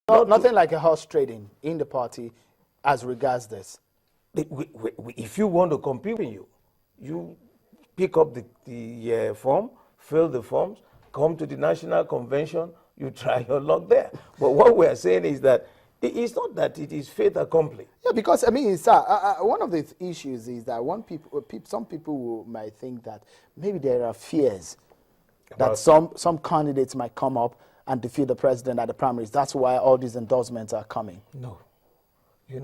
Nothing like a horse trading in the party as regards this. If you want to compete with you pick up the form, fill the forms, come to the national convention, you try your luck there. But what we are saying is that it's not that it is fait accompli. Yeah, because I mean, sir, one of the issues is that some people might think that maybe there are fears that some candidates might come up and defeat the president at the primaries. That's why all these endorsements are coming. No, you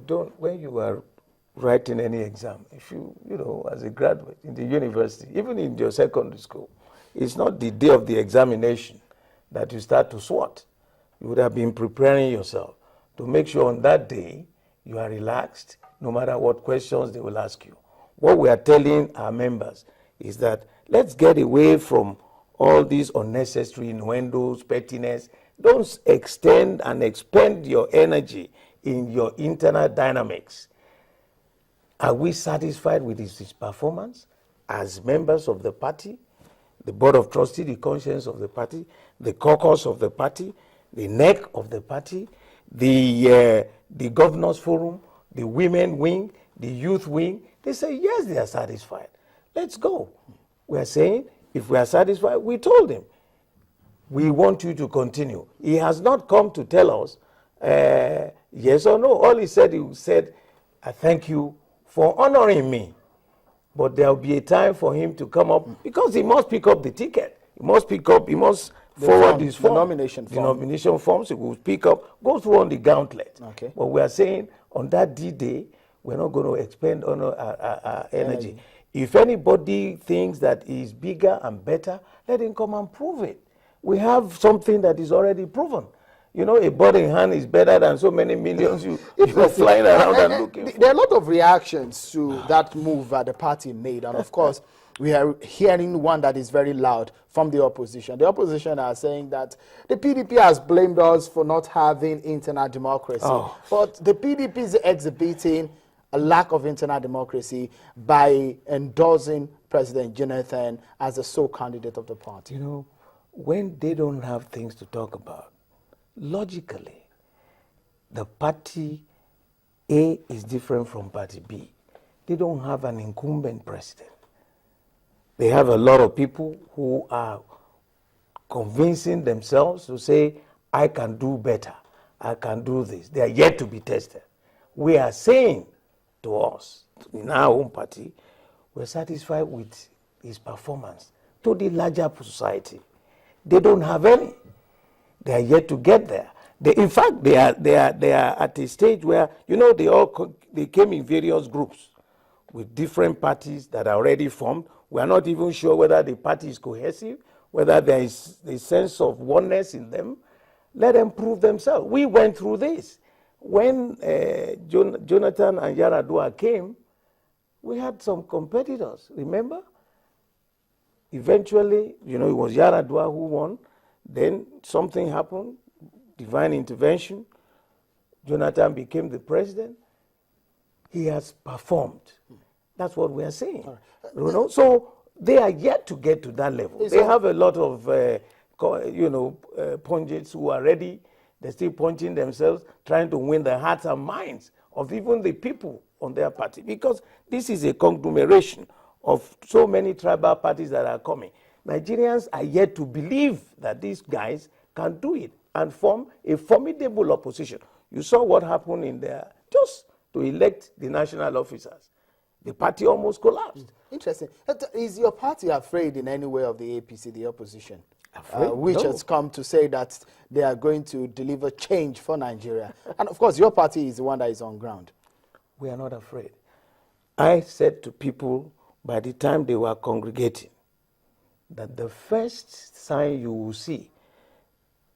don't. When you are writing any exam, if you as a graduate in the university, even in your secondary school, it's not the day of the examination that you start to SWOT. You would have been preparing yourself to make sure on that day you are relaxed, no matter what questions they will ask you. What we are telling our members is that let's get away from all these unnecessary innuendos, pettiness. Don't extend and expend your energy in your internal dynamics. Are we satisfied with his performance as members of the party, the board of trustees, the conscience of the party, the caucus of the party, the neck of the party, the governors forum, the women wing, the youth wing? They say, yes, they are satisfied. Let's go. We are saying, if we are satisfied, we told him, we want you to continue. He has not come to tell us yes or no. All he said, I thank you for honoring me. But there will be a time for him to come up, because he must pick up the ticket. He must forward his form. The nomination forms, he will pick up, go through on the gauntlet. Okay. But we are saying on that D-Day, we're not going to expend our energy. If anybody thinks that is bigger and better, let him come and prove it. We have something that is already proven. A bird in hand is better than so many millions you're flying around and looking for. There are a lot of reactions to that move that the party made. And of course, we are hearing one that is very loud from the opposition. The opposition are saying that the PDP has blamed us for not having internal democracy. But the PDP is exhibiting a lack of internal democracy by endorsing President Jonathan as the sole candidate of the party. When they don't have things to talk about, logically, the party A is different from party B. They don't have an incumbent president. They have a lot of people who are convincing themselves to say, I can do better, I can do this. They are yet to be tested. We are saying to us, in our own party, we're satisfied with his performance to the larger society. They don't have any. They are yet to get there. In fact, they are at a stage where, they came in various groups with different parties that are already formed. We are not even sure whether the party is cohesive, whether there is a sense of oneness in them. Let them prove themselves. We went through this. When Jonathan and Yaradua came, we had some competitors, remember? Eventually, it was Yaradua who won. Then something happened, divine intervention. Jonathan became the president. He has performed. That's what we are saying. Right. So they are yet to get to that level. They have a lot of, pundits who are ready. They're still punching themselves, trying to win the hearts and minds of even the people on their party. Because this is a conglomeration of so many tribal parties that are coming. Nigerians are yet to believe that these guys can do it and form a formidable opposition. You saw what happened in there just to elect the national officers. The party almost collapsed. Interesting. Is your party afraid in any way of the APC, the opposition? Which has come to say that they are going to deliver change for Nigeria? And of course, your party is the one that is on ground. We are not afraid. I said to people by the time they were congregating that the first sign you will see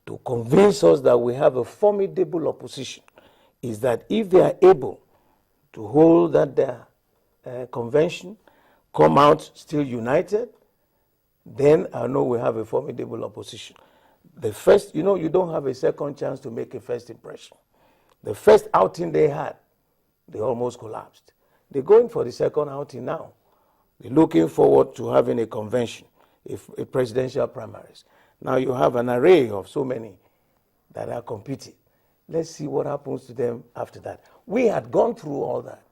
to convince us that we have a formidable opposition is that if they are able to hold that convention, come out still united, then I know we have a formidable opposition. The first, you don't have a second chance to make a first impression. The first outing they had, they almost collapsed. They're going for the second outing now. They're looking forward to having a convention, a presidential primaries. Now you have an array of so many that are competing. Let's see what happens to them after that. We had gone through all that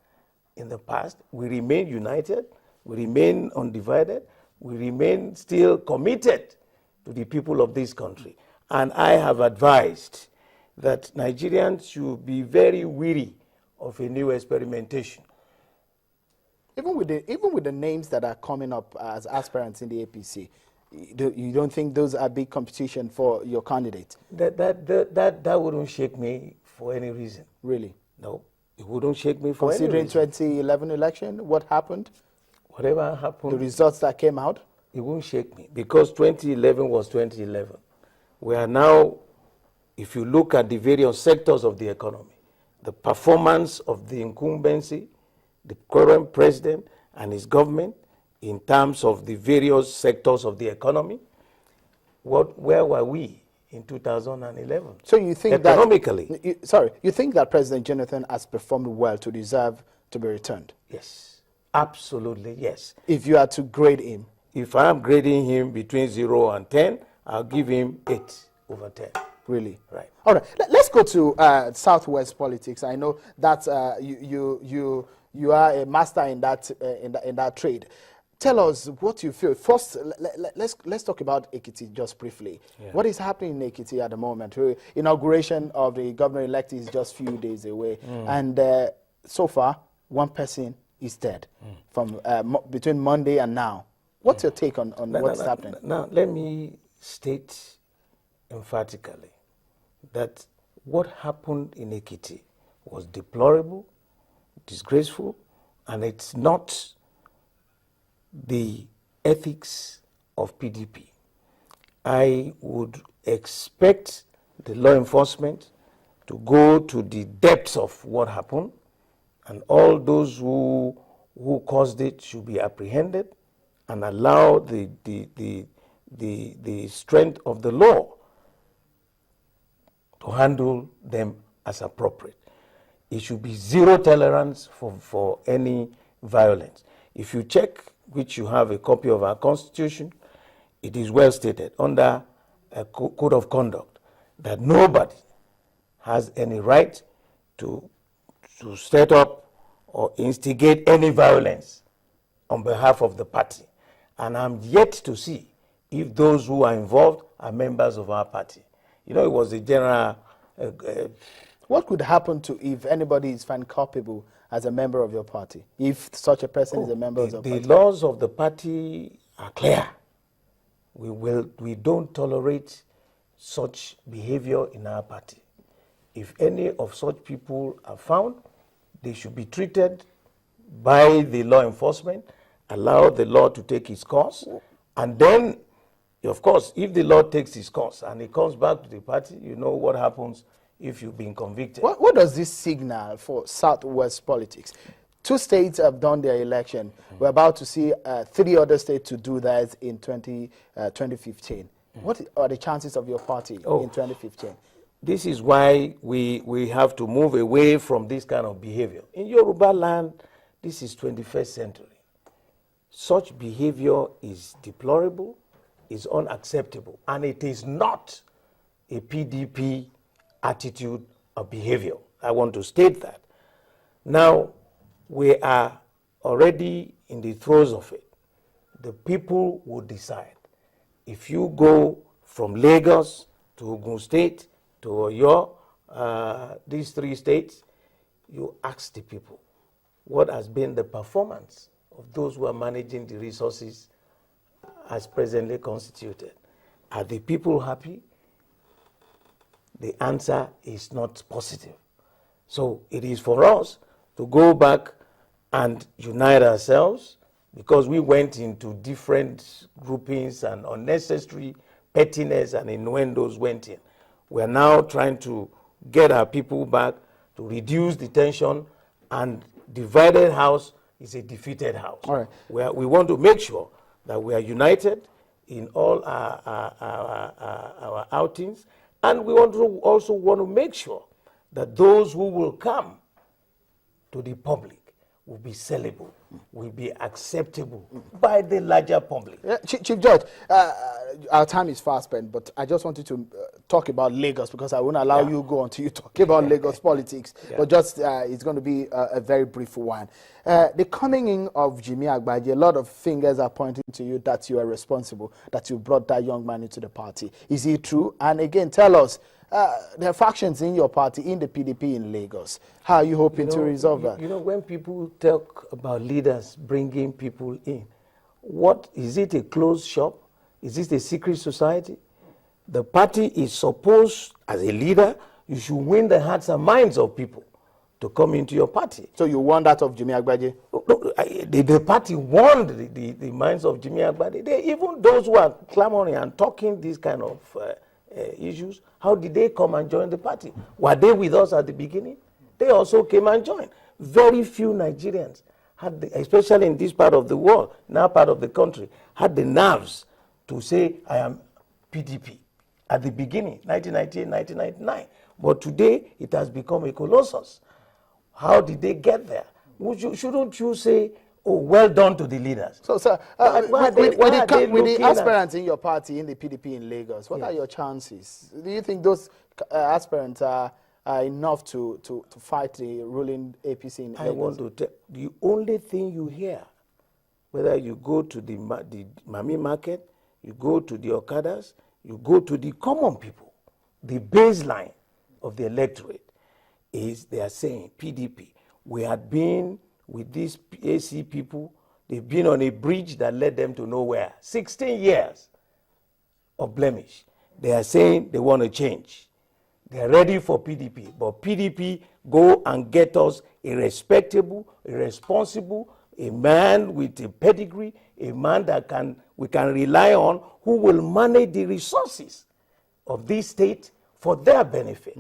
in the past. We remain united. We remain undivided. We remain still committed to the people of this country. And I have advised that Nigerians should be very wary of a new experimentation. Even with the names that are coming up as aspirants in the APC, you don't think those are big competition for your candidate? That wouldn't shake me for any reason. Really? No, it wouldn't shake me for any Considering reason. 2011 election, what happened? Whatever The happened, results that came out? it won't shake me because 2011 was 2011. We are now, if you look at the various sectors of the economy, the performance of the incumbency, the current president and his government in terms of the various sectors of the economy, where were we in 2011? So you think economically? You think that President Jonathan has performed well to deserve to be returned? Yes, absolutely yes. If you are to grade him? If I am grading him between 0 and 10, I'll give him 8 over 10. Really? Right. All right. Let's go to Southwest politics. I know that you are a master in that trade. Tell us what you feel. First, let's talk about Ekiti just briefly. Yeah. What is happening in Ekiti at the moment? Inauguration of the governor-elect is just few days away, and so far, one person is dead from between Monday and now. What's your take on what's happening? Now, let me state emphatically that what happened in Ekiti was deplorable, disgraceful, and it's not the ethics of PDP. I would expect the law enforcement to go to the depths of what happened, and all those who caused it should be apprehended and allow the strength of the law to handle them as appropriate. It should be zero tolerance for any violence. If you check, which you have a copy of our Constitution, it is well stated under a code of conduct that nobody has any right to set up or instigate any violence on behalf of the party. And I'm yet to see if those who are involved are members of our party. You know, it was a general... what could happen if anybody is found culpable as a member of your party, if such a person is a member of the party? The laws of the party are clear. We don't tolerate such behavior in our party. If any of such people are found, they should be treated by the law enforcement, allow the law to take its course, and then, of course, if the law takes its course and it comes back to the party, you know what happens if you've been convicted. What does this signal for Southwest politics? 2 states have done their election. We're about to see 3 other states to do that in 2015. What are the chances of your party in 2015? This is why we have to move away from this kind of behavior. In Yoruba land, this is 21st century. Such behavior is deplorable, is unacceptable, and it is not a PDP attitude or behavior. I want to state that. Now, we are already in the throes of it. The people will decide. If you go from Lagos to Ogun State to Oyo, these 3 states, you ask the people, what has been the performance of those who are managing the resources as presently constituted? Are the people happy? The answer is not positive. So it is for us to go back and unite ourselves, because we went into different groupings and unnecessary pettiness and innuendos went in. We are now trying to get our people back, to reduce the tension, and divided house is a defeated house. All right. We want to make sure that we are united in all our outings, and we also want to make sure that those who will come to the public will be sellable, will be acceptable by the larger public. Yeah, Chief George, our time is fast spent, but I just wanted to talk about Lagos because I won't allow you go until you talk about Lagos politics. But just it's going to be a very brief one. The coming in of Jimmy Agbaje, a lot of fingers are pointing to you that you are responsible, that you brought that young man into the party. Is it true? And again, tell us, there are factions in your party, in the PDP in Lagos. How are you hoping to resolve that? You know, when people talk about leaders bringing people in, what is it, a closed shop? Is this a secret society? The party is supposed, as a leader, you should win the hearts and minds of people to come into your party. So you want that of Jimmy Agbaje? No, the party won the minds of Jimmy Agbaje. Even those who are clamoring and talking these kind of issues, how did they come and join the party? Were they with us at the beginning? They also came and joined. Very few Nigerians, especially in this part of the world, now part of the country, had the nerves to say, I am PDP. At the beginning, 1998, 1999. But today, it has become a colossus. How did they get there? Shouldn't you say, oh, well done to the leaders? So, sir, with the aspirants in your party, in the PDP in Lagos, what are your chances? Do you think those aspirants are enough to fight the ruling APC in Lagos? I want to tell the only thing you hear, whether you go to the Mami market, you go to the Okadas, you go to the common people, the baseline of the electorate is they are saying, PDP, we had been with these AC people, they've been on a bridge that led them to nowhere. 16 years of blemish. They are saying they want to change. They are ready for PDP, but PDP go and get us a respectable, a responsible, a man with a pedigree, a man that we can rely on, who will manage the resources of this state for their benefit,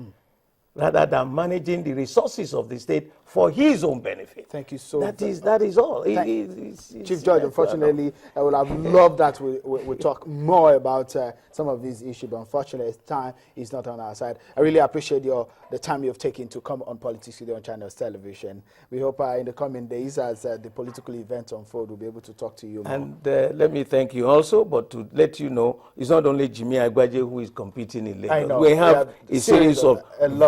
rather than managing the resources of the state for his own benefit. Thank you so much. That is all. Chief George, unfortunately, I would have loved that we talk more about some of these issues, but unfortunately, time is not on our side. I really appreciate the time you've taken to come on Politics Today on Channels Television. We hope in the coming days, as the political events unfold, we'll be able to talk to you more. And let me thank you also, but to let you know, it's not only Jimmy Agbaje who is competing in Lagos. I know. We have a series of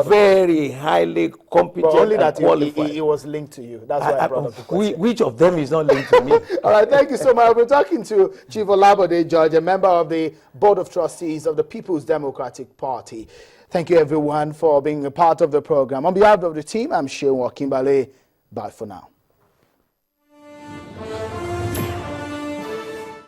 very highly competent but only and that qualified. He was linked to you. That's why I brought up the question. Which of them is not linked to me? All right, thank you so much. We're talking to Chief Olabode George, a member of the Board of Trustees of the People's Democratic Party. Thank you, everyone, for being a part of the program. On behalf of the team, I'm Shewa Kimbale. Bye for now.